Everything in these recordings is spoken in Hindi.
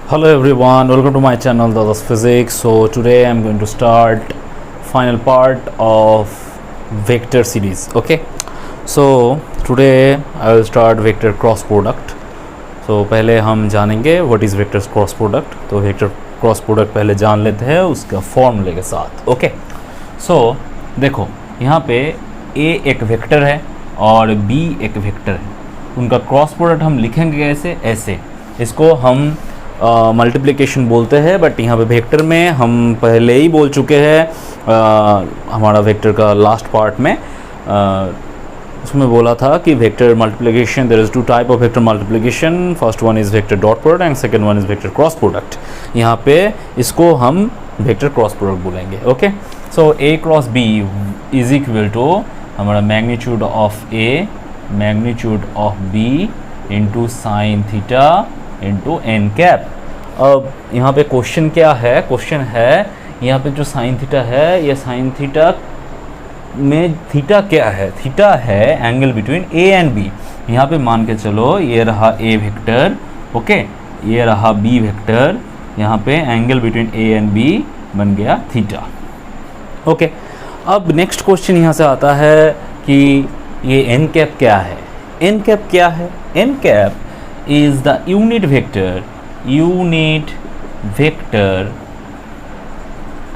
Hello everyone, welcome to my channel Dada's Physics. So today I'm going to start final part of vector series. Okay, so today I will start vector cross product. So पहले हम जानेंगे what is vector cross product. तो vector cross product पहले जान लेते हैं उसका फॉर्मूले के साथ. ओके, सो देखो यहाँ पे A एक वेक्टर है और B एक वेक्टर है. उनका क्रॉस प्रोडक्ट हम लिखेंगे कैसे? ऐसे. इसको हम मल्टीप्लिकेशन बोलते हैं, बट यहाँ पे वेक्टर में हम पहले ही बोल चुके हैं हमारा वेक्टर का लास्ट पार्ट में. उसमें बोला था कि vector multiplication, there is two type of vector multiplication. First one is vector dot product and second one is vector cross product. यहाँ पे इसको हम वेक्टर क्रॉस प्रोडक्ट बोलेंगे. Okay, so A cross B is equal to हमारा magnitude of A magnitude of B into sine theta into N cap. अब यहाँ पे क्वेश्चन क्या है? क्वेश्चन है यहाँ पे जो साइन थीटा है, ये साइन थीटा में थीटा क्या है? थीटा है angle between A and B. यहाँ पे मान के चलो ये रहा ए वेक्टर, ओके, ये रहा बी वेक्टर. यहाँ पे angle between A and B बन गया थीटा. ओके, अब नेक्स्ट क्वेश्चन यहाँ से आता है कि ये एन कैप क्या है? एन कैप क्या है? N cap is the unit vector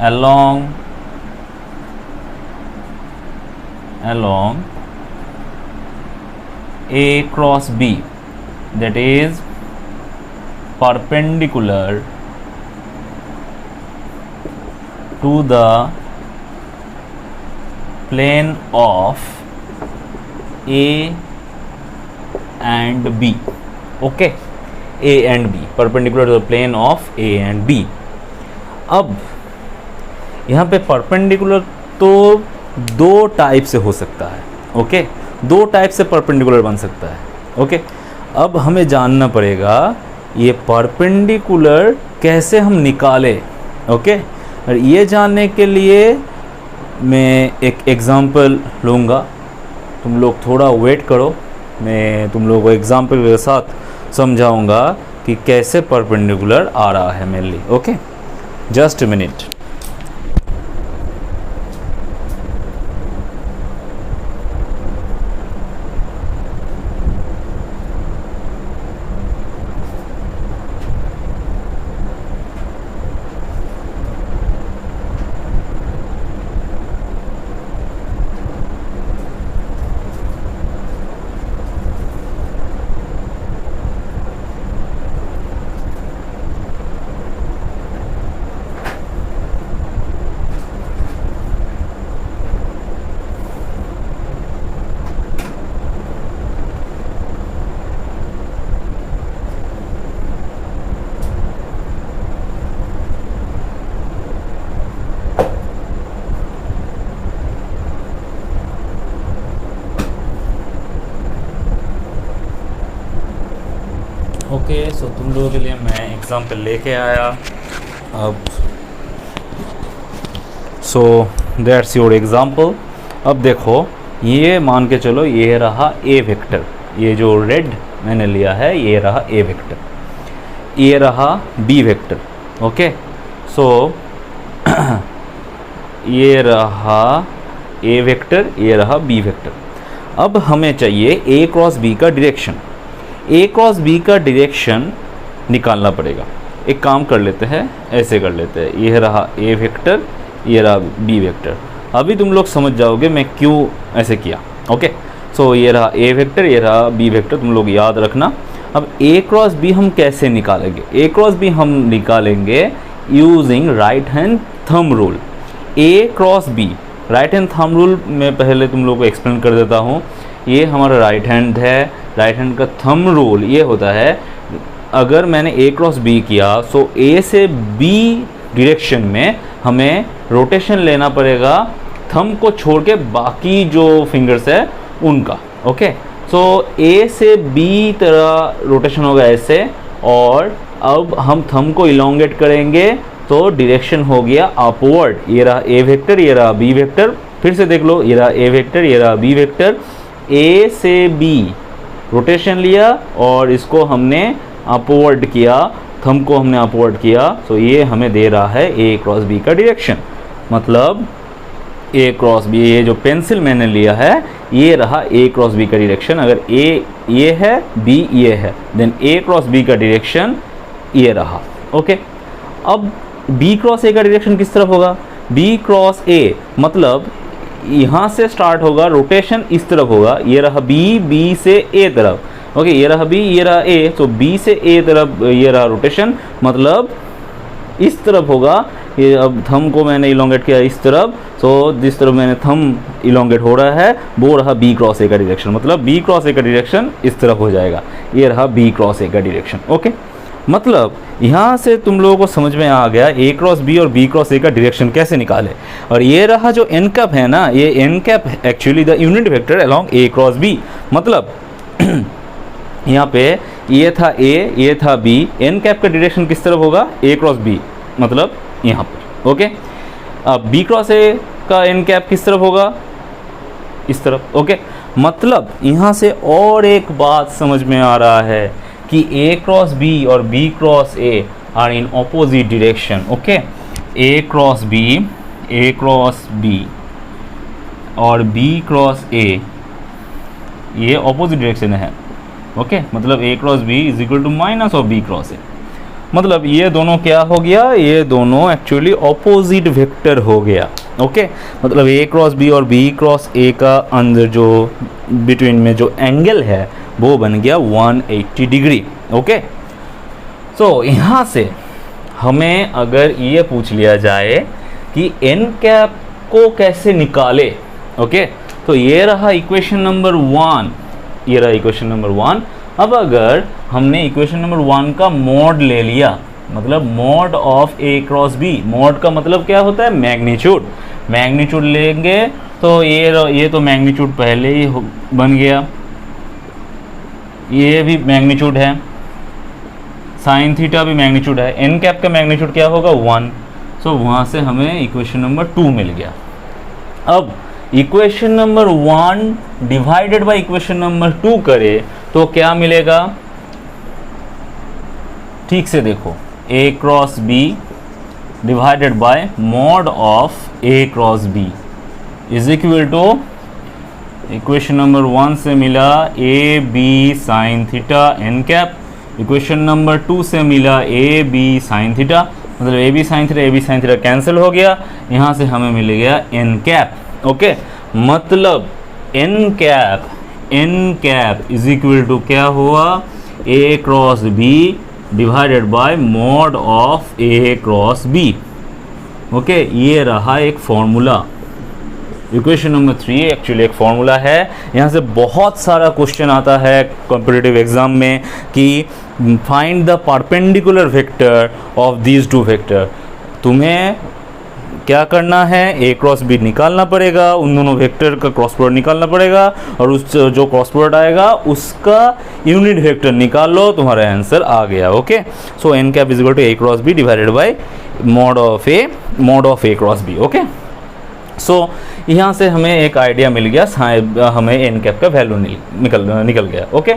along A cross B, that is perpendicular to the plane of A and B. Okay, A and B, perpendicular to the plane of A and B. अब यहाँ पे परपेंडिकुलर तो दो टाइप से हो सकता है. ओके, दो टाइप से परपेंडिकुलर बन सकता है. ओके, अब हमें जानना पड़ेगा ये परपेंडिकुलर कैसे हम निकालें. ओके, और ये जानने के लिए मैं एक एग्जांपल लूँगा. तुम लोग थोड़ा वेट करो, मैं तुम लोगों को एग्जांपल के साथ समझाऊंगा कि कैसे परपेंडिकुलर आ रहा है mainly. Okay, just a minute. Okay, so तुम लोगों के लिए मैं एग्जांपल लेके आया. अब सो दैट्स योर एग्जांपल. अब देखो, ये मान के चलो ये रहा ए वेक्टर. ये जो रेड मैंने लिया है ये रहा ए वेक्टर, ये रहा बी वेक्टर. ओके, सो ये रहा ए वेक्टर, ये रहा बी वेक्टर. अब हमें चाहिए ए क्रॉस बी का डायरेक्शन. ए क्रॉस बी का डायरेक्शन निकालना पड़ेगा. एक काम कर लेते हैं, ऐसे कर लेते हैं. ये रहा ए वेक्टर, ये रहा बी वेक्टर. अभी तुम लोग समझ जाओगे मैं क्यों ऐसे किया. ओके, सो ये रहा ए वेक्टर, ये रहा बी वेक्टर, तुम लोग याद रखना. अब ए क्रॉस बी हम कैसे निकालेंगे? ए क्रॉस बी हम निकालेंगे using right hand thumb rule. A cross B right hand thumb rule में पहले तुम लोग को एक्सप्लेन कर देता हूँ. ये हमारा राइट हैंड है. राइट हैंड का थंब रूल ये होता है, अगर मैंने ए क्रॉस बी किया सो ए से बी डायरेक्शन में हमें रोटेशन लेना पड़ेगा थंब को छोड़ के, बाकी जो फिंगर्स है उनका. ओके, सो ए से बी तरह रोटेशन होगा ऐसे, और अब हम थंब को इलोंगेट करेंगे तो डायरेक्शन हो गया अपवर्ड. ये रहा ए वेक्टर, ये रहा बी वेक्टर. फिर से देख लो, ये रहा ए वेक्टर, ये रहा बी वेक्टर. ए से बी रोटेशन लिया और इसको हमने अपवर्ड किया थंब को हमने अपवर्ड किया तो ये हमें दे रहा है ए क्रॉस बी का डायरेक्शन। मतलब ए क्रॉस बी, ये जो पेंसिल मैंने लिया है ये रहा ए क्रॉस बी का डायरेक्शन। अगर ए ये है, बी ये है, देन ए क्रॉस बी का डायरेक्शन ये रहा। ओके, अब बी क्रॉस ए का डायरेक्शन किस तरफ होगा? बी क्रॉस ए मतलब यहाँ से स्टार्ट होगा, रोटेशन इस तरफ होगा, ये रहा बी, बी से ए तरफ। ओके, ये रहा बी, ये रहा ए, तो बी से ए तरफ ये रहा रोटेशन, मतलब इस तरफ होगा। ये अब थंब को मैंने इलोंगेट किया इस तरफ, तो जिस तरफ मैंने थंब इलोंगेट हो रहा है वो रहा बी क्रॉस ए का डायरेक्शन। मतलब बी क्रॉस ए का डायरेक्शन इस तरफ हो जाएगा, ये रहा बी क्रॉस ए का डायरेक्शन। ओके, मतलब यहाँ से तुम लोगों को समझ में आ गया ए क्रॉस बी और बी क्रॉस ए का डायरेक्शन कैसे निकाले। और ये रहा जो एन कैप है ना, ये N cap actually the unit vector along A cross B. मतलब यहाँ पे ये था ए, ये था बी, एन कैप का डायरेक्शन किस तरफ होगा? ए क्रॉस बी, मतलब यहाँ पर। ओके, अब बी क्रॉस ए का एन कैप किस तरफ होगा? इस तरफ। ओके, मतलब यहाँ से और एक बात समझ में आ रहा है कि ए क्रॉस बी और B cross A are in opposite direction. Okay, A cross B और बी क्रॉस ए ये ऑपोजिट डायरेक्शन है। ओके, मतलब A cross B is equal to minus of B cross A. मतलब ये दोनों क्या हो गया? ये दोनों एक्चुअली ऑपोजिट वेक्टर हो गया। ओके, मतलब ए क्रॉस बी और बी क्रॉस ए का अंदर जो बिटवीन में जो एंगल है वो बन गया 180 डिग्री। ओके, सो यहाँ से हमें अगर ये पूछ लिया जाए कि एन कैप को कैसे निकाले, ओके, तो ये रहा इक्वेशन नंबर 1, ये रहा इक्वेशन नंबर 1। अब अगर हमने इक्वेशन नंबर 1 का मॉड ले लिया, मतलब mod of A cross B, mod का मतलब क्या होता है? मैग्नीट्यूड। मैग्नीट्यूड लेंगे तो ये तो मैग्नीट्यूड पहले ही बन गया, ये भी मैग्नीट्यूड है, साइन थीटा भी मैग्नीट्यूड है, एन कैप का मैग्नीट्यूड क्या होगा? 1। सो वहाँ से हमें इक्वेशन नंबर 2 मिल गया। अब equation number 1 divided by equation number 2 करें तो क्या मिलेगा? ठीक से देखो, A cross B divided by mod of A cross B is equal to equation number 1 से मिला A B sine theta N cap, equation number 2 से मिला ए बी साइन थीटा, मतलब A B sine theta cancel हो गया, यहाँ से हमें मिल गया एन कैप। ओके, मतलब N cap is equal to क्या हुआ? A cross B divided by mod of A cross B. Okay, ये रहा एक फॉर्मूला। इक्वेशन नंबर 3 एक्चुअली एक फॉर्मूला है। यहाँ से बहुत सारा क्वेश्चन आता है कॉम्पिटिटिव एग्जाम में कि find the perpendicular vector of these two vector. तुम्हें क्या करना है? ए क्रॉस बी निकालना पड़ेगा, उन दोनों वेक्टर का क्रॉस प्रोडक्ट निकालना पड़ेगा और उस जो क्रॉस प्रोडक्ट आएगा उसका यूनिट वेक्टर निकाल लो, तुम्हारा आंसर आ गया। Okay, so N cap is equal to A cross B divided by mod of A cross B. Okay, so यहाँ से हमें एक आइडिया मिल गया, हमें एन कैप का वैल्यू निकल गया। ओके,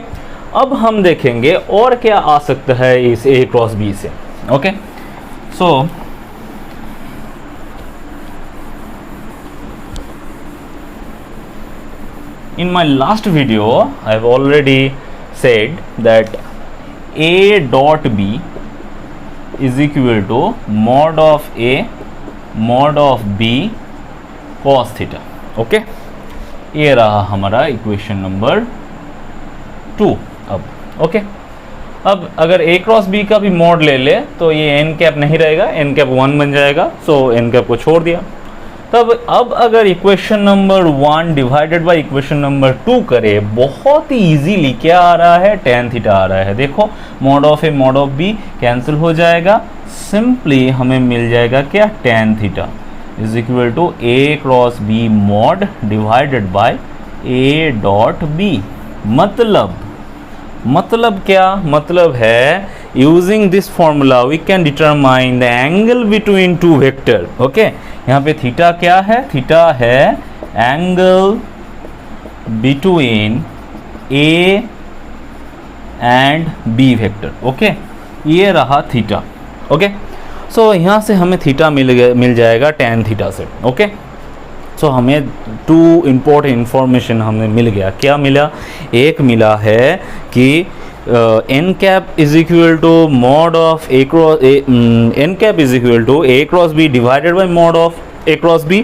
अब हम देखेंगे और क्या आ सकता है इस ए क्रॉस बी से। Okay, so in my last video I have already said that a dot b is equal to mod of a mod of b cos theta। Okay, ये रहा हमारा इक्वेशन नंबर 2। अब ओके, अब अगर a क्रॉस b का भी मॉड ले ले तो ये n कैप नहीं रहेगा, n कैप 1 बन जाएगा, सो n कैप को छोड़ दिया। तब अब अगर equation number 1 divided by equation number 2 करें, बहुत ही इजीली क्या आ रहा है? tan थीटा आ रहा है। देखो, mod of A mod of B cancel हो जाएगा, सिंपली हमें मिल जाएगा क्या? tan theta is equal to A cross B mod divided by A dot B. मतलब क्या? मतलब है using this formula we can determine the angle between two vector. Okay, यहाँ पे थीटा क्या है? थीटा है angle between A and B vector. Okay, ये रहा थीटा। ओके, सो यहाँ से हमें थीटा मिल जाएगा टेन थीटा से। ओके, सो हमें टू इम्पोर्टेंट इन्फॉर्मेशन हमें मिल गया। क्या मिला? एक मिला है कि N cap is equal to mod of A cross N cap is equal to A cross B divided by mod of A cross B,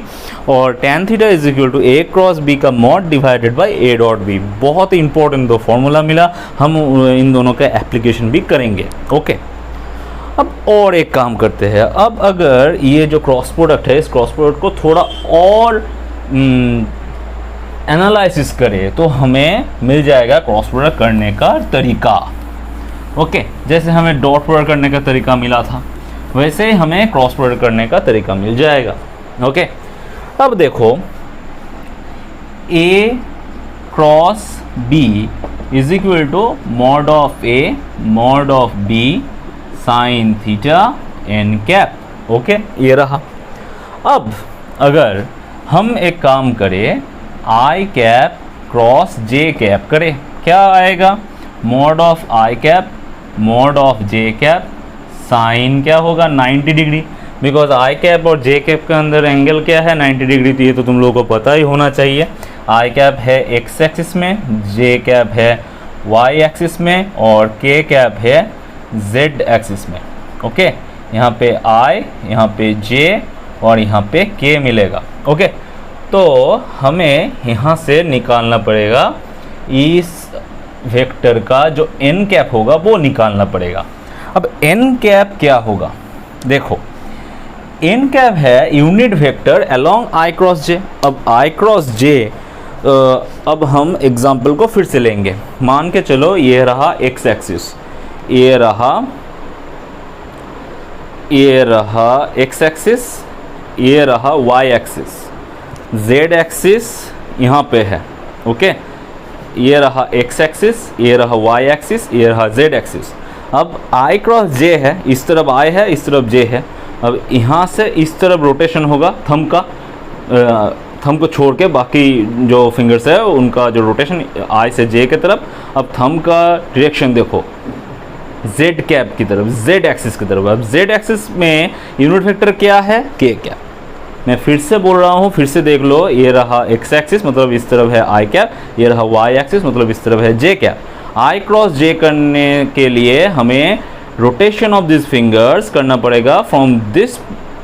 और tan theta is equal to A cross B का mod divided by A dot B. बहुत ही इंपॉर्टेंट दो फॉर्मूला मिला, हम इन दोनों का एप्लीकेशन भी करेंगे। ओके, अब और एक काम करते हैं। अब अगर ये जो क्रॉस प्रोडक्ट है, इस क्रॉस प्रोडक्ट को थोड़ा और एनालिसिस करें तो हमें मिल जाएगा क्रॉस प्रोडक्ट करने का तरीका। ओके, जैसे हमें डॉट प्रोडक्ट करने का तरीका मिला था, वैसे ही हमें क्रॉस प्रोडक्ट करने का तरीका मिल जाएगा। ओके, अब देखो A cross B is equal to mod of A mod of B sine theta N cap. Okay, ये रहा। अब अगर हम एक काम करें, I cap cross J cap करें, क्या आएगा? Mod of I cap mod of J cap sine क्या होगा? 90 डिग्री। बिकॉज आई कैप और जे कैप के अंदर एंगल क्या है? 90 डिग्री। तो ये तो तुम लोगों को पता ही होना चाहिए। आई कैप है एक्स एक्सिस में, जे कैप है वाई एक्सिस में, और के कैप है जेड एक्सिस में। ओके, यहाँ पे आई, यहाँ पे जे और यहाँ पे के मिलेगा। ओके, तो हमें यहाँ से निकालना पड़ेगा इस वेक्टर का जो एन कैप होगा वो निकालना पड़ेगा। अब एन कैप क्या होगा? देखो, एन कैप है यूनिट वेक्टर अलोंग आई क्रॉस जे। अब आई क्रॉस जे, अब हम एग्जाम्पल को फिर से लेंगे। मान के चलो ये रहा एक्स एक्सिस, ये रहा एक्स एक्सिस, ये रहा वाई एक्सिस, जेड एक्सिस यहाँ पे है। ओके, ये रहा एक्स एक्सिस, ये रहा वाई एक्सिस, ये रहा जेड एक्सिस। अब आई क्रॉस जे है, इस तरफ आई है, इस तरफ जे है। अब यहाँ से इस तरफ रोटेशन होगा थंब का, थंब को छोड़ के बाकी जो फिंगर्स है उनका जो रोटेशन आई से जे के तरफ। अब थंब का डायरेक्शन देखो जेड कैप की तरफ, जेड एक्सिस की तरफ। अब जेड एक्सिस में यूनिट वेक्टर क्या है? के कैप। मैं फिर से बोल रहा हूँ, फिर से देख लो। ये रहा एक्स एक्सिस, मतलब इस तरफ है आई कैप, ये रहा वाई एक्सिस, मतलब इस तरफ है जे कैप। आई क्रॉस जे करने के लिए हमें रोटेशन ऑफ दिस फिंगर्स करना पड़ेगा from this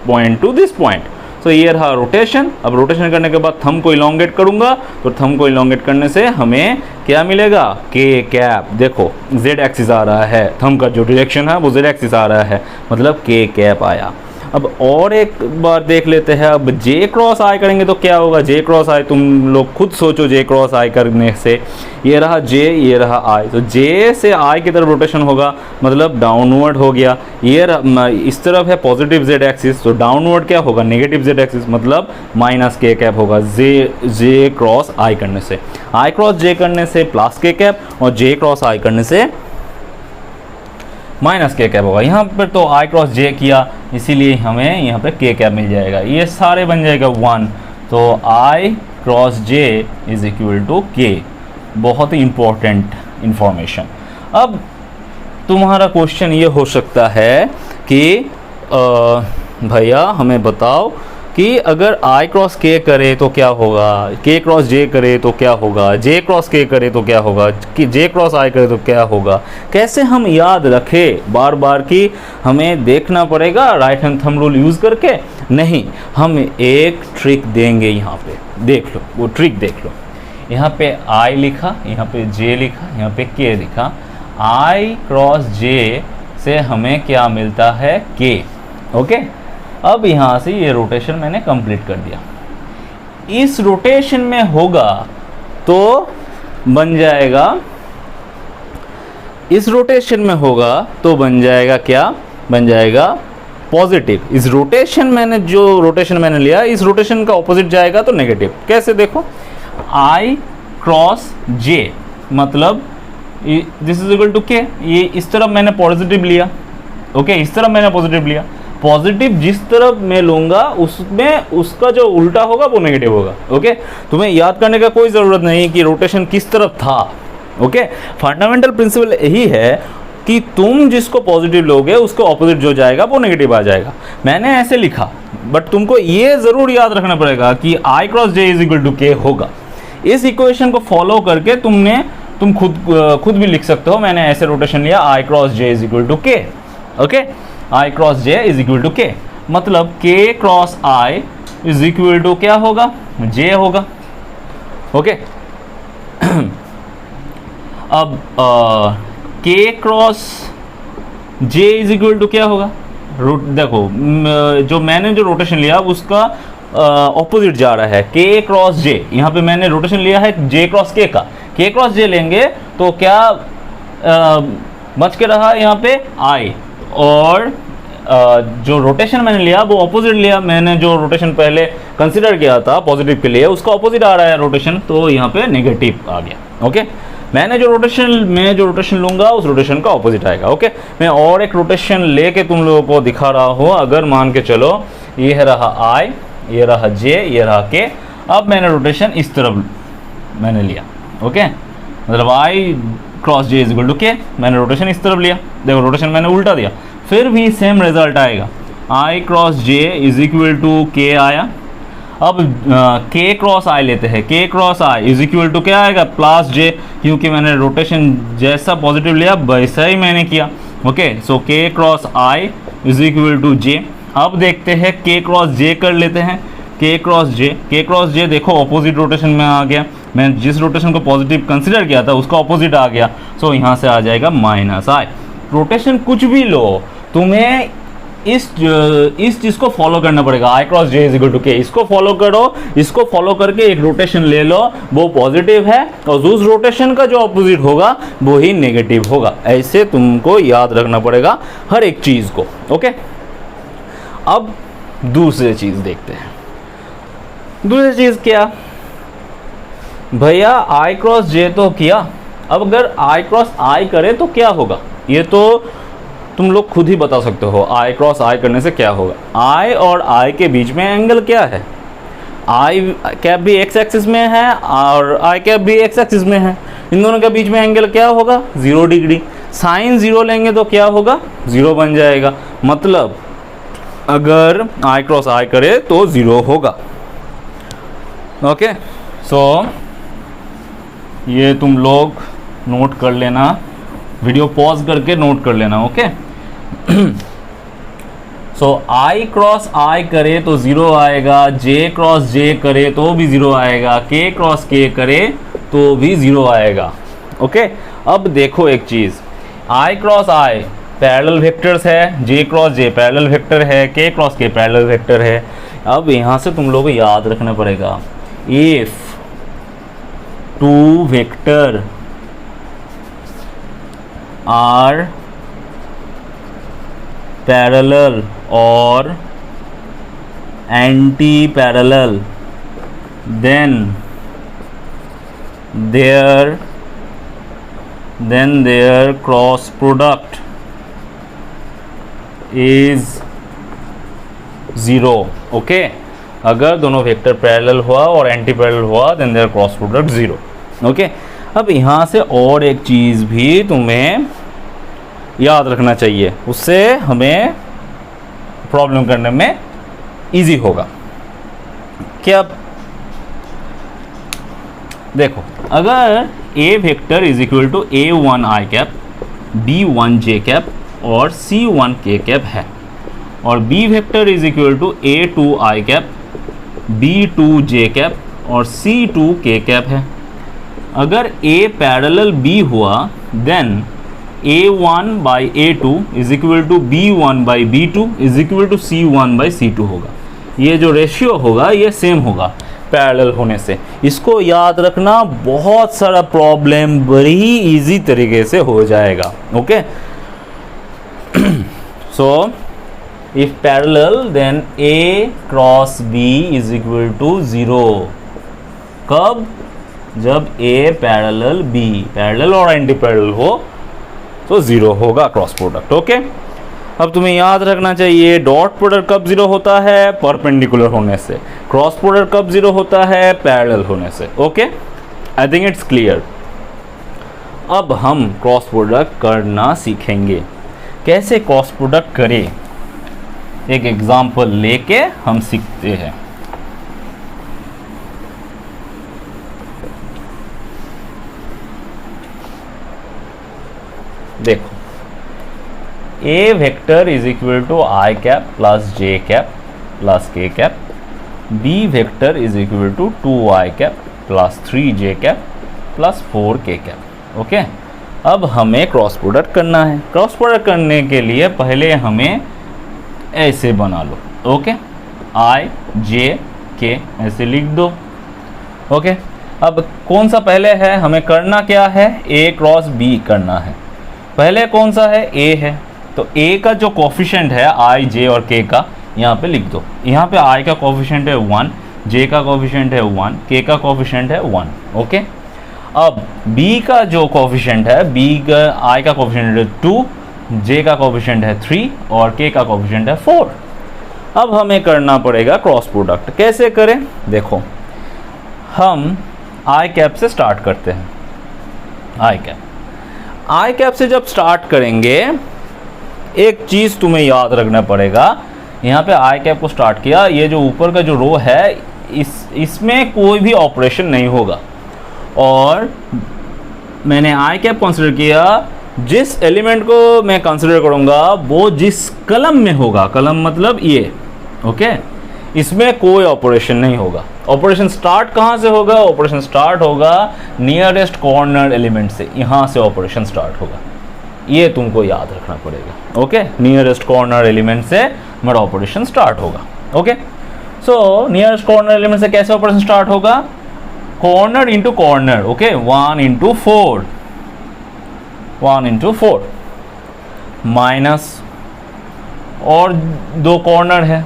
point two this point. तो ये रहा रोटेशन। अब रोटेशन करने के बाद थंब को इलोंगेट करूंगा, तो थंब को इलोंगेट करने से हमें क्या मिलेगा? के कैप। देखो जेड एक्सिस आ रहा है, थंब का जो डायरेक्शन है वो जेड एक्सिस आ रहा है, मतलब के कैप आया। अब और एक बार देख लेते हैं। अब जे क्रॉस आई करेंगे तो क्या होगा? जे क्रॉस आई तुम लोग खुद सोचो। जे क्रॉस आई करने से ये रहा जे, ये रहा आई, तो जे से आई की तरफ रोटेशन होगा, मतलब डाउनवर्ड हो गया। ये इस तरफ है पॉजिटिव जेड एक्सिस, तो डाउनवर्ड क्या होगा? नेगेटिव जेड एक्सिस, मतलब माइनस के कैप होगा। जे क्रॉस आई करने से, आई क्रॉस जे करने से प्लस के कैप, और जे क्रॉस आई करने से माइनस के कैप होगा। यहाँ पर तो आई क्रॉस जे किया, इसीलिए हमें यहाँ पे के कैप मिल जाएगा। ये सारे बन जाएगा 1, तो I cross J is equal to K. बहुत ही इंपॉर्टेंट इंफॉर्मेशन। अब तुम्हारा क्वेश्चन ये हो सकता है कि भैया हमें बताओ कि अगर आई क्रॉस के करे तो क्या होगा, के क्रॉस जे करे तो क्या होगा, जे क्रॉस के करे तो क्या होगा, कि जे क्रॉस आई करे तो क्या होगा। कैसे हम याद रखें बार बार कि हमें देखना पड़ेगा right hand thumb rule use करके? नहीं, हम एक ट्रिक देंगे। यहाँ पे देख लो, वो ट्रिक देख लो। यहाँ पे आई लिखा, यहाँ पे जे लिखा, यहाँ पे के लिखा। आई क्रॉस जे से हमें क्या मिलता है? के। ओके, अब यहाँ से ये रोटेशन मैंने कंप्लीट कर दिया। इस रोटेशन में होगा तो बन जाएगा, इस रोटेशन में होगा तो बन जाएगा क्या? बन जाएगा पॉजिटिव। इस रोटेशन मैंने जो रोटेशन मैंने लिया, इस रोटेशन का ऑपोजिट जाएगा तो नेगेटिव। कैसे? देखो, आई क्रॉस जे मतलब दिस इज इक्वल टू के। ये इस तरफ मैंने पॉजिटिव लिया, ओके, इस तरफ मैंने पॉजिटिव लिया। पॉजिटिव जिस तरफ मैं लूंगा उसमें उसका जो उल्टा होगा वो नेगेटिव होगा। ओके, तुम्हें याद करने का कोई ज़रूरत नहीं कि रोटेशन किस तरफ था। ओके, फंडामेंटल प्रिंसिपल यही है, कि तुम जिसको पॉजिटिव लोगे उसके ऑपोजिट जो जाएगा वो नेगेटिव आ जाएगा। मैंने ऐसे लिखा, बट तुमको ये ज़रूर याद रखना पड़ेगा कि I cross J is equal to K होगा। इस इक्वेशन को फॉलो करके तुम खुद भी लिख सकते हो। मैंने ऐसे रोटेशन लिया, I cross J is equal to K. Okay, I cross J is equal to K, मतलब K cross I is equal to क्या होगा, J होगा। ओके, अब K cross J is equal to क्या होगा, देखो जो मैंने जो रोटेशन लिया उसका ऑपोजिट जा रहा है, K क्रॉस J। यहाँ पे मैंने रोटेशन लिया है J क्रॉस K का, K क्रॉस J लेंगे तो क्या बच के रहा यहाँ पे I, और जो रोटेशन मैंने लिया वो ऑपोजिट लिया। मैंने जो रोटेशन पहले कंसिडर किया था पॉजिटिव के लिए, उसका ऑपोजिट आ रहा है रोटेशन, तो यहाँ पे नेगेटिव आ गया। ओके, मैं जो रोटेशन लूंगा उस रोटेशन का ऑपोजिट आएगा। ओके, मैं और एक रोटेशन लेके तुम लोगों को दिखा रहा हूँ। अगर मान के चलो ये रहा I, ये रहा J, ये रहा K, अब मैंने रोटेशन इस तरफ मैंने लिया। ओके, मतलब I cross J is equal to K, मैंने रोटेशन इस तरफ लिया। देखो रोटेशन मैंने उल्टा दिया, फिर भी सेम रिजल्ट आएगा, I cross J is equal to K आया। अब K क्रॉस I लेते हैं, K cross I is equal to क्या आएगा, प्लस J, क्योंकि मैंने रोटेशन जैसा पॉजिटिव लिया वैसा ही मैंने किया। Okay, so K cross I is equal to J। अब देखते हैं K क्रॉस J कर लेते हैं, K क्रॉस J देखो ऑपोजिट रोटेशन में आ गया। मैं जिस रोटेशन को पॉजिटिव कंसिडर किया था उसका ऑपोजिट आ गया, सो यहाँ से आ जाएगा माइनस I। रोटेशन कुछ भी लो, तुम्हें इस चीज़ को फॉलो करना पड़ेगा, I cross J is equal to K। इसको फॉलो करो, इसको फॉलो करके एक रोटेशन ले लो, वो पॉजिटिव है, और उस रोटेशन का जो ऑपोजिट होगा वो ही नेगेटिव होगा। ऐसे तुमको याद रखना पड़ेगा हर एक चीज़ को। ओके, अब दूसरी चीज़ देखते हैं। दूसरी चीज़ क्या भैया, I क्रॉस J तो किया, अब अगर I क्रॉस I करे तो क्या होगा, ये तो तुम लोग खुद ही बता सकते हो। I क्रॉस I करने से क्या होगा, I और I के बीच में एंगल क्या है, I कैप भी x एक्सिस में है और I कैप भी x एक्सिस में है, इन दोनों के बीच में एंगल क्या होगा, 0 डिग्री। साइन 0 लेंगे तो क्या होगा, 0 बन जाएगा, मतलब अगर I क्रॉस I करे तो 0 होगा। ओके, सो ये तुम लोग नोट कर लेना, वीडियो पॉज करके नोट कर लेना। Okay, so I cross I करे तो 0 आएगा, J क्रॉस J करे तो भी 0 आएगा, K क्रॉस K करे तो भी 0 आएगा। ओके, अब देखो एक चीज़, I cross I parallel vectors है, J cross J parallel vector है, K cross K parallel vector है। अब यहाँ से तुम लोगों को याद रखना पड़ेगा, if two vector are parallel or anti-parallel, then their cross product is 0. Okay, अगर दोनों वेक्टर पैरेलल हुआ और एंटी पैरेलल हुआ then their cross product 0। Okay, अब यहाँ से और एक चीज़ भी तुम्हें याद रखना चाहिए, उससे हमें प्रॉब्लम करने में इजी होगा। क्या, देखो अगर A vector is equal to A1 I cap, B1 J cap और C1 K कैप है, और B vector is equal to A2 I cap, B2 J cap और C2 K कैप है। अगर A पैरेलल B हुआ then A1 by A2 is equal to B1 by B2 is equal to C1 by C2 होगा। ये जो रेशियो होगा ये सेम होगा पैरेलल होने से। इसको याद रखना, बहुत सारा प्रॉब्लम बड़ी इजी तरीके से हो जाएगा। Okay, so if parallel then A cross B is equal to 0। कब, जब A पैरेलल B, पैरेलल और एंटी पैरेलल हो तो 0 होगा क्रॉस प्रोडक्ट। ओके, अब तुम्हें याद रखना चाहिए डॉट प्रोडक्ट कब 0 होता है, परपेंडिकुलर होने से। क्रॉस प्रोडक्ट कब 0 होता है, पैरेलल होने से। Okay, I think it's clear. अब हम क्रॉस प्रोडक्ट करना सीखेंगे। कैसे क्रॉस प्रोडक्ट करें, एक एग्जांपल लेके हम सीखते हैं। देखो, A vector is equal to I cap plus J cap plus K cap, B vector is equal to 2i cap plus 3j cap plus 4k cap. Okay, अब हमें क्रॉस प्रोडक्ट करना है। क्रॉस प्रोडक्ट करने के लिए पहले हमें ऐसे बना लो। ओके, i j k ऐसे लिख दो। ओके, अब कौन सा पहले है, हमें करना क्या है, a क्रॉस b करना है। पहले कौन सा है, a है, तो a का जो कोफिशिएंट है i j और k का यहाँ पे लिख दो। यहाँ पे i का कोफिशिएंट है 1, j का कोफिशिएंट है 1, k का कोफिशिएंट है 1। ओके, अब b का जो कोफिशिएंट है, b का i का कोफिशिएंट है 2, j का कोफिशिएंट है 3 और k का कोफिशिएंट है 4। अब हमें करना पड़ेगा क्रॉस प्रोडक्ट। कैसे करें, देखो, हम i कैप से स्टार्ट करते हैं। आई कैप से जब स्टार्ट करेंगे, एक चीज़ तुम्हें याद रखना पड़ेगा। यहाँ पे आई कैप को स्टार्ट किया, ये जो ऊपर का जो रो है इसमें कोई भी ऑपरेशन नहीं होगा। और मैंने आई कैप कंसिडर किया, जिस एलिमेंट को मैं कंसिडर करूँगा वो जिस कलम में होगा, कलम मतलब ये। ओके, इसमें कोई ऑपरेशन नहीं होगा। ऑपरेशन स्टार्ट कहाँ से होगा, ऑपरेशन स्टार्ट होगा नियरेस्ट कॉर्नर एलिमेंट से, यहाँ से ऑपरेशन स्टार्ट होगा। ये तुमको याद रखना पड़ेगा। ओके, नियरेस्ट कॉर्नर एलिमेंट से मेरा ऑपरेशन स्टार्ट होगा। ओके, सो नियरेस्ट कॉर्नर एलिमेंट से कैसे ऑपरेशन स्टार्ट होगा, corner into corner. Okay, 1 into 4, 1 into 4 minus, और दो कॉर्नर है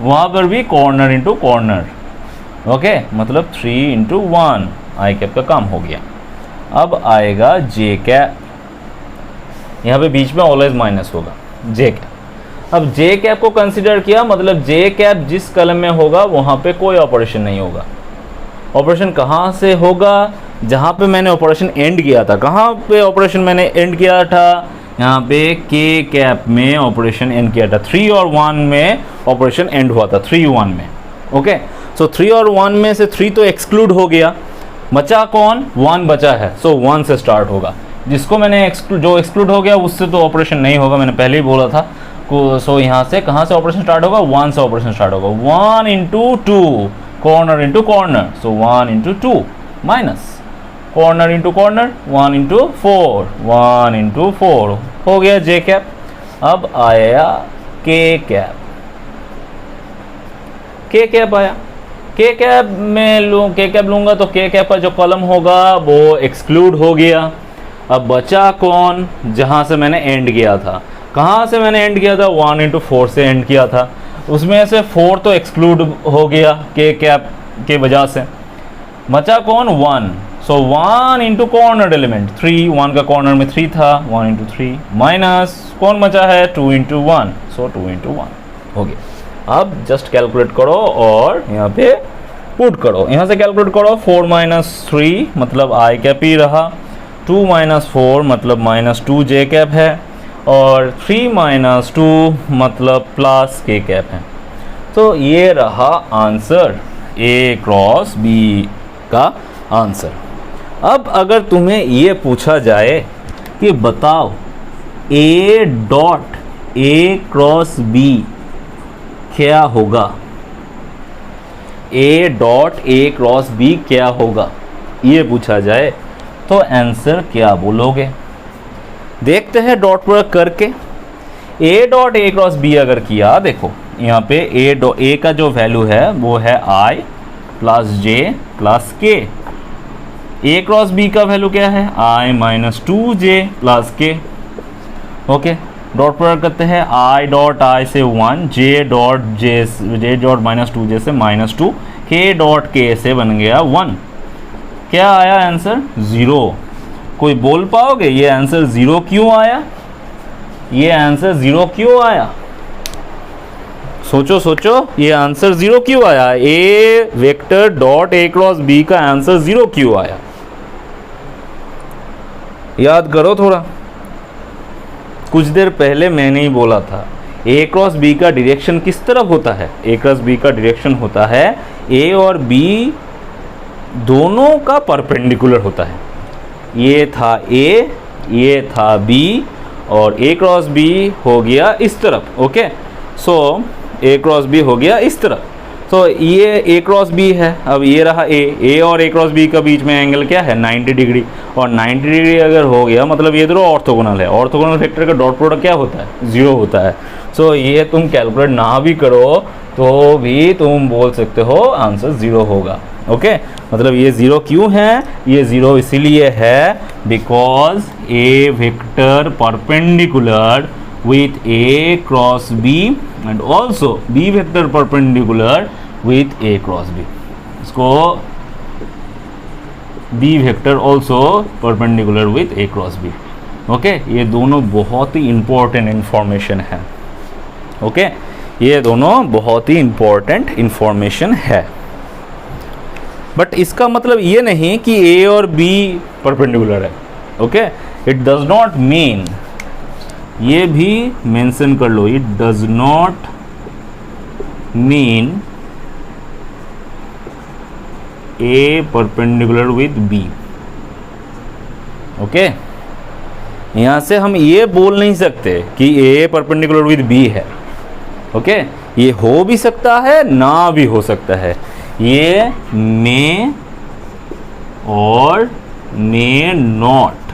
वहाँ पर भी कॉर्नर इंटू कॉर्नर। ओके, मतलब 3 इंटू 1 आई कैप का काम हो गया। अब आएगा जे कैप, यहाँ पे बीच में ऑलवेज माइनस होगा, जे कैप। अब जे कैप को कंसिडर किया, मतलब जे कैप जिस कलम में होगा वहाँ पे कोई ऑपरेशन नहीं होगा। ऑपरेशन कहाँ से होगा, जहाँ पे मैंने ऑपरेशन एंड किया था। कहाँ पे ऑपरेशन मैंने एंड किया था, यहाँ पे के कैप में ऑपरेशन एंड किया था। 3 और 1 में ऑपरेशन एंड हुआ था, 3 1 में। ओके, सो 3 और 1 में से 3 तो एक्सक्लूड हो गया, बचा कौन, 1 बचा है। सो 1 से स्टार्ट होगा, जिसको मैंने जो एक्सक्लूड हो गया उससे तो ऑपरेशन नहीं होगा, मैंने पहले ही बोला था। सो यहाँ से कहाँ से ऑपरेशन स्टार्ट होगा, 1 से ऑपरेशन स्टार्ट होगा। 1 इंटू 2, कॉर्नर इंटू कॉर्नर, सो 1 into 2 minus corner into corner, 1 into 4, 1 into 4 हो गया जे कैप। अब आया के कैप, के कैप आया। के कैप में के कैप लूँगा तो के कैप का जो कॉलम होगा वो एक्सक्लूड हो गया। अब बचा कौन, जहाँ से मैंने एंड किया था। कहाँ से मैंने एंड किया था, 1 इंटू 4 से एंड किया था, उसमें से 4 तो एक्सक्लूड हो गया के कैप के वजह से। बचा कौन, 1। सो 1 इंटू कॉर्नर एलिमेंट 3, 1 का कॉर्नर में 3 था, 1 इंटू 3 माइनस कौन बचा है, 2 इंटू 1, सो 2 इंटू 1 हो गया। अब जस्ट कैलकुलेट करो और यहाँ पे पुट करो। यहाँ से कैलकुलेट करो, 4 माइनस 3 मतलब आई कैप ही रहा, 2 माइनस 4 मतलब माइनस 2 जे कैप है, और 3 माइनस 2 मतलब प्लस के कैप है। तो ये रहा आंसर, ए क्रॉस बी का आंसर। अब अगर तुम्हें ये पूछा जाए कि बताओ A dot A cross B क्या होगा, A dot A cross B क्या होगा, ये पूछा जाए तो आंसर क्या बोलोगे। देखते हैं डॉट प्रोडक्ट करके। A dot A cross B अगर किया, देखो यहाँ पे ए का जो वैल्यू है वो है आई प्लस जे प्लस के। ए क्रॉस बी का वैल्यू क्या है, आई माइनस 2j प्लस के। ओके, डॉट प्रोडक्ट करते हैं, आई डॉट आई से 1, जे डॉट माइनस 2j से -2, के डॉट के से बन गया 1। क्या आया आंसर, 0। कोई बोल पाओगे ये आंसर 0 क्यों आया, ये आंसर 0 क्यों आया, सोचो सोचो, ये आंसर 0 क्यों आया, A vector dot A cross B का आंसर 0 क्यों आया। याद करो थोड़ा, कुछ देर पहले मैंने ही बोला था ए क्रॉस बी का डायरेक्शन किस तरफ होता है। ए क्रॉस बी का डायरेक्शन होता है ए और बी दोनों का परपेंडिकुलर होता है। ये था ए, ये था बी, और ए क्रॉस बी हो गया इस तरफ। Okay, so A cross B हो गया इस तरफ। तो ये ए क्रॉस बी है। अब ये रहा ए और ए क्रॉस बी का बीच में एंगल क्या है 90 डिग्री, और 90 डिग्री अगर हो गया मतलब ये दोनों ऑर्थोगोनल है। ऑर्थोगोनल वेक्टर का डॉट प्रोडक्ट क्या होता है 0 होता है। सो ये तुम कैलकुलेट ना भी करो तो भी तुम बोल सकते हो आंसर 0 होगा। ओके, मतलब ये 0 क्यों है, ये 0 इसीलिए है because A vector perpendicular with A cross B and also B vector perpendicular with A cross B. इसको B vector also perpendicular with A cross B. Okay, ये दोनों बहुत ही इंपॉर्टेंट इंफॉर्मेशन है। ओके, ये दोनों बहुत ही इंपॉर्टेंट इंफॉर्मेशन है। बट इसका मतलब ये नहीं कि A और B परपेंडिकुलर है। Okay, it does not mean, ये भी मेंशन कर लो, it does not mean A perpendicular with B. Okay, यहां से हम ये बोल नहीं सकते कि ए परपेंडिकुलर विद बी है। ओके, ये हो भी सकता है ना भी हो सकता है, ये मे और मे नॉट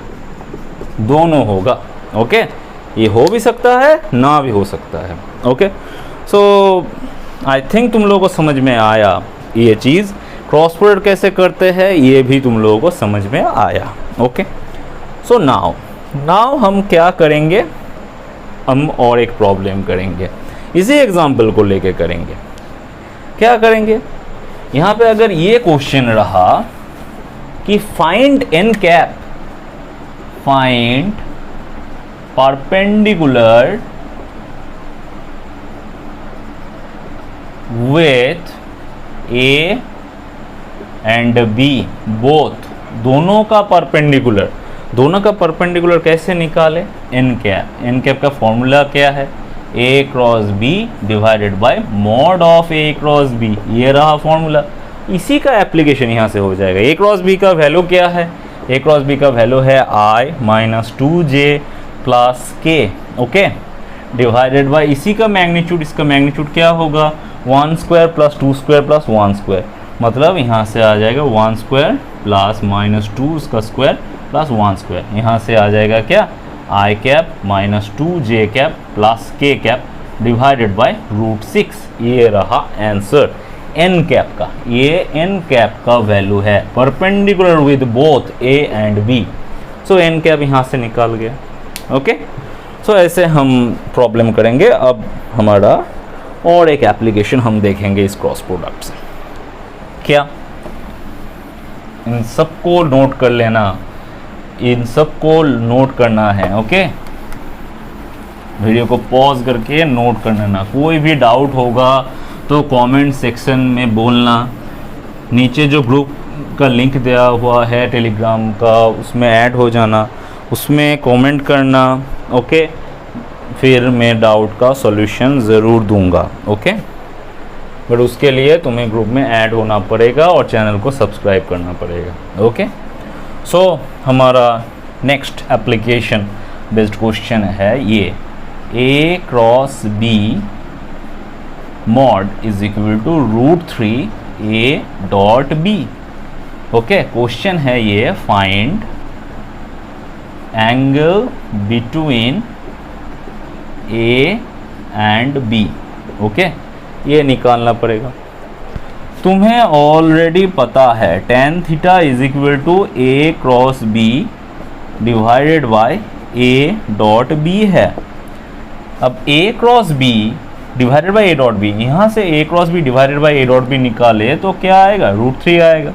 दोनों होगा। ओके, ये हो भी सकता है ना भी हो सकता है। ओके, सो आई थिंक तुम लोगों को समझ में आया ये चीज़। क्रॉस प्रोडक्ट कैसे करते हैं ये भी तुम लोगों को समझ में आया। ओके, सो नाउ हम क्या करेंगे, हम और एक प्रॉब्लम करेंगे, इसी एग्जाम्पल को लेके करेंगे। क्या करेंगे, यहाँ पे अगर ये क्वेश्चन रहा कि find N cap, find perpendicular with A and B both, दोनों का परपेंडिकुलर, दोनों का परपेंडिकुलर कैसे निकाले, एन कैप। एन कैप का फॉर्मूला क्या है, A cross B divided by mod of A cross B, ये रहा फॉर्मूला। इसी का एप्लीकेशन यहाँ से हो जाएगा। A क्रॉस B का वैल्यू क्या है, A क्रॉस B का वैल्यू है I माइनस 2J प्लस के। ओके, डिवाइडेड बाय इसी का मैग्नीट्यूड, इसका मैग्नीट्यूड क्या होगा 1 square plus 2 square plus 1 square, मतलब यहाँ से आ जाएगा 1 स्क्वायर प्लस माइनस 2 उसका स्क्वायर प्लस 1 स्क्वायर। यहाँ से आ जाएगा क्या I cap minus 2J cap plus K cap divided by √6। ये रहा आंसर एन कैप का। ये एन कैप का वैल्यू है perpendicular with both A and B। So N cap यहाँ से निकाल गया। ओके, सो ऐसे हम प्रॉब्लम करेंगे। अब हमारा और एक एप्लीकेशन हम देखेंगे इस क्रॉस प्रोडक्ट से। क्या, इन सबको नोट कर लेना, इन सबको नोट करना है। ओके, वीडियो को पॉज करके नोट कर लेना। कोई भी डाउट होगा तो कमेंट सेक्शन में बोलना। नीचे जो ग्रुप का लिंक दिया हुआ है टेलीग्राम का, उसमें ऐड हो जाना, उसमें कमेंट करना। ओके, फिर मैं डाउट का सॉल्यूशन ज़रूर दूंगा। ओके, बट उसके लिए तुम्हें ग्रुप में ऐड होना पड़ेगा और चैनल को सब्सक्राइब करना पड़ेगा। ओके, सो हमारा नेक्स्ट एप्लीकेशन बेस्ड क्वेश्चन है ये, A cross B mod is equal to √3 A dot B। Okay, question है ये, find angle between A and B। Okay, ये निकालना पड़ेगा। तुम्हें ऑलरेडी पता है tan theta is equal to A cross B divided by A dot B है। अब A cross B divided by A dot B, यहाँ से A cross B divided by A dot B निकाले तो क्या आएगा √3 आएगा।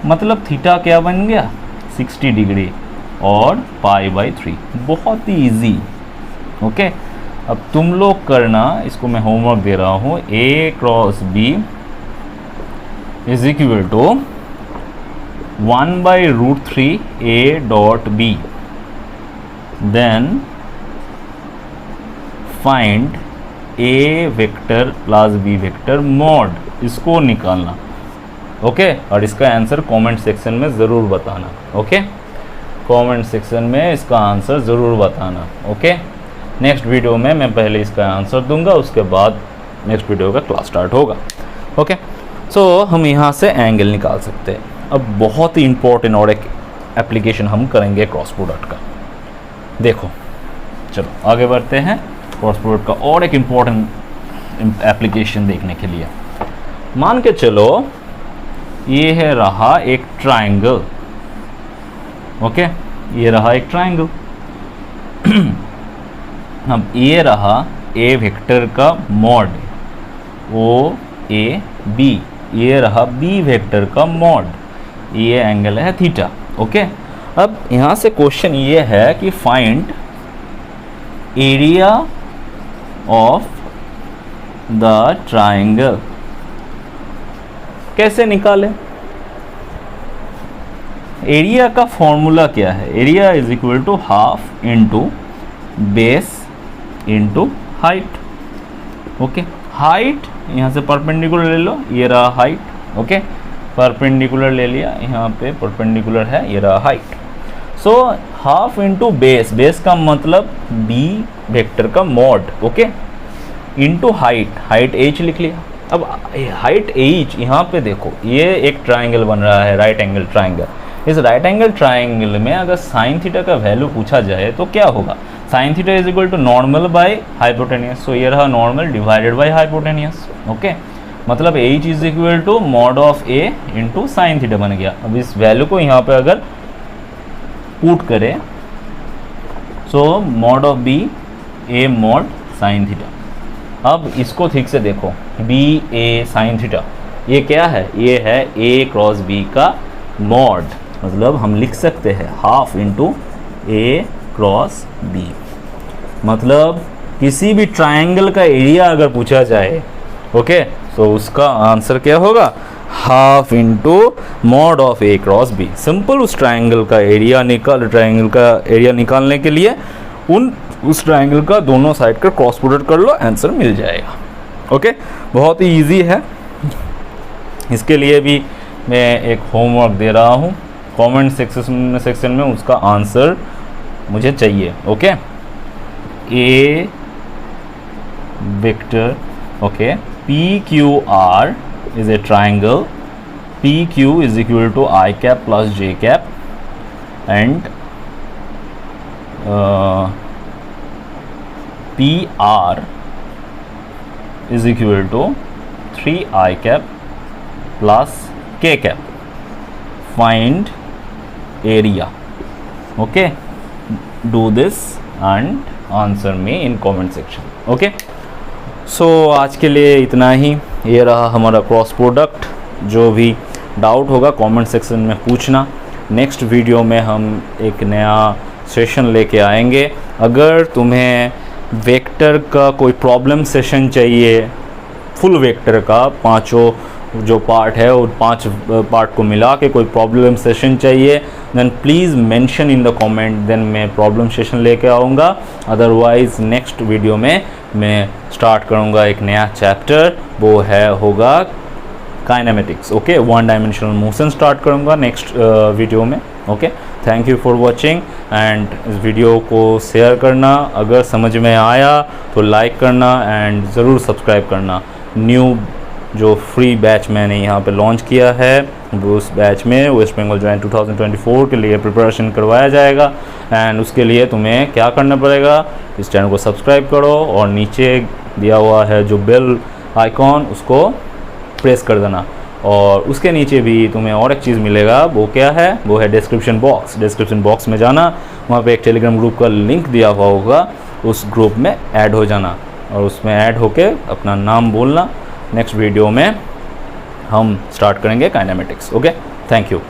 मतलब थीटा क्या बन गया 60 डिग्री और π/3। बहुत ही ईजी। ओके, अब तुम लोग करना, इसको मैं होमवर्क दे रहा हूँ। A cross B is equal to 1/√3 A dot B। Then find A vector plus B vector mod, इसको निकालना। ओके, और इसका आंसर कमेंट सेक्शन में ज़रूर बताना। ओके, कमेंट सेक्शन में इसका आंसर ज़रूर बताना। ओके, नेक्स्ट वीडियो में मैं पहले इसका आंसर दूंगा, उसके बाद नेक्स्ट वीडियो का क्लास स्टार्ट होगा। ओके, सो हम यहाँ से एंगल निकाल सकते हैं। अब बहुत ही इम्पोर्टेंट और एक एप्लीकेशन हम करेंगे क्रॉस प्रोडक्ट का। देखो, चलो आगे बढ़ते हैं क्रॉस प्रोडक्ट का और एक इम्पोर्टेंट एप्लीकेशन देखने के लिए। मान के चलो ये है रहा एक ट्रायंगल। ओके, ये रहा एक ट्रायंगल। अब ये रहा ए वेक्टर का मॉड, ओ ए बी, ये रहा बी वेक्टर का मॉड, ये एंगल है थीटा। ओके, अब यहाँ से क्वेश्चन ये है कि find area of the triangle, कैसे निकालें? एरिया का फॉर्मूला क्या है? Area is equal to half into base into height. Okay, height यहाँ से परपेंडिकुलर ले लो, ये रहा हाइट। ओके, परपेंडिकुलर ले लिया, यहाँ पे परपेंडिकुलर है, ये रहा height. So half into base, base का मतलब बी वेक्टर का mod. Okay, into height, height H लिख लिया। अब हाइट एच, यहाँ पे देखो ये एक ट्राइंगल बन रहा है, राइट एंगल ट्राइंगल। इस राइट एंगल ट्राइंगल में अगर साइन थीटा का वैल्यू पूछा जाए तो क्या होगा? Sine theta is equal to normal by hypotenuse. So ये रहा normal divided by hypotenuse. Okay, मतलब H is equal to mod of A into sine theta बन गया। अब इस वैल्यू को यहाँ पे अगर पुट करें, so mod of B A mod sine theta. अब इसको ठीक से देखो, बी ए साइन थीटा, ये क्या है? ये है ए क्रॉस बी का मॉड। मतलब हम लिख सकते हैं हाफ इंटू ए क्रॉस बी। मतलब किसी भी ट्रायंगल का एरिया अगर पूछा जाए, ओके, तो उसका आंसर क्या होगा? Half into mod of A cross B. Simple, उस ट्रायंगल का एरिया निकालने के लिए उस ट्रायंगल का दोनों साइड का क्रॉस प्रोडक्ट कर लो, आंसर मिल जाएगा। ओके, बहुत ही इजी है। इसके लिए भी मैं एक होमवर्क दे रहा हूँ, कमेंट सेक्शन में उसका आंसर मुझे चाहिए। Okay, A vector, okay, P Q R is a triangle, P Q is equal to I cap plus J cap and P R is equal to 3i cap plus k cap. Find area. Okay, do this and answer me in comment section. Okay, so आज के लिए इतना ही। ये रहा हमारा क्रॉस प्रोडक्ट। जो भी डाउट होगा कमेंट सेक्शन में पूछना। नेक्स्ट वीडियो में हम एक नया सेशन लेके आएंगे। अगर तुम्हें वेक्टर का कोई प्रॉब्लम सेशन चाहिए, फुल वेक्टर का पांचों जो पार्ट है वो 5 पार्ट को मिला के कोई प्रॉब्लम सेशन चाहिए, then please mention in the comment, then मैं प्रॉब्लम सेशन लेके आऊँगा। अदरवाइज़ नेक्स्ट वीडियो में मैं स्टार्ट करूँगा एक नया चैप्टर, वो होगा kinematics. Okay, 1 dimensional motion start करूँगा नेक्स्ट वीडियो में। Okay, thank you for watching and इस वीडियो को शेयर करना। अगर समझ में आया तो लाइक करना एंड ज़रूर सब्सक्राइब करना। न्यू जो फ्री बैच मैंने यहाँ पे लॉन्च किया है, उस बैच में वेस्ट बंगाल ज्वाइन 2024 के लिए प्रिपरेशन करवाया जाएगा। एंड उसके लिए तुम्हें क्या करना पड़ेगा, इस चैनल को सब्सक्राइब करो और नीचे दिया हुआ है जो बेल आइकॉन, उसको प्रेस कर देना। और उसके नीचे भी तुम्हें और एक चीज़ मिलेगा, वो क्या है? वो है डिस्क्रिप्शन बॉक्स। डिस्क्रिप्शन बॉक्स में जाना, वहाँ पे एक टेलीग्राम ग्रुप का लिंक दिया हुआ होगा, उस ग्रुप में ऐड हो जाना और उसमें ऐड होके अपना नाम बोलना। नेक्स्ट वीडियो में हम स्टार्ट करेंगे काइनेमेटिक्स। Okay, thank you.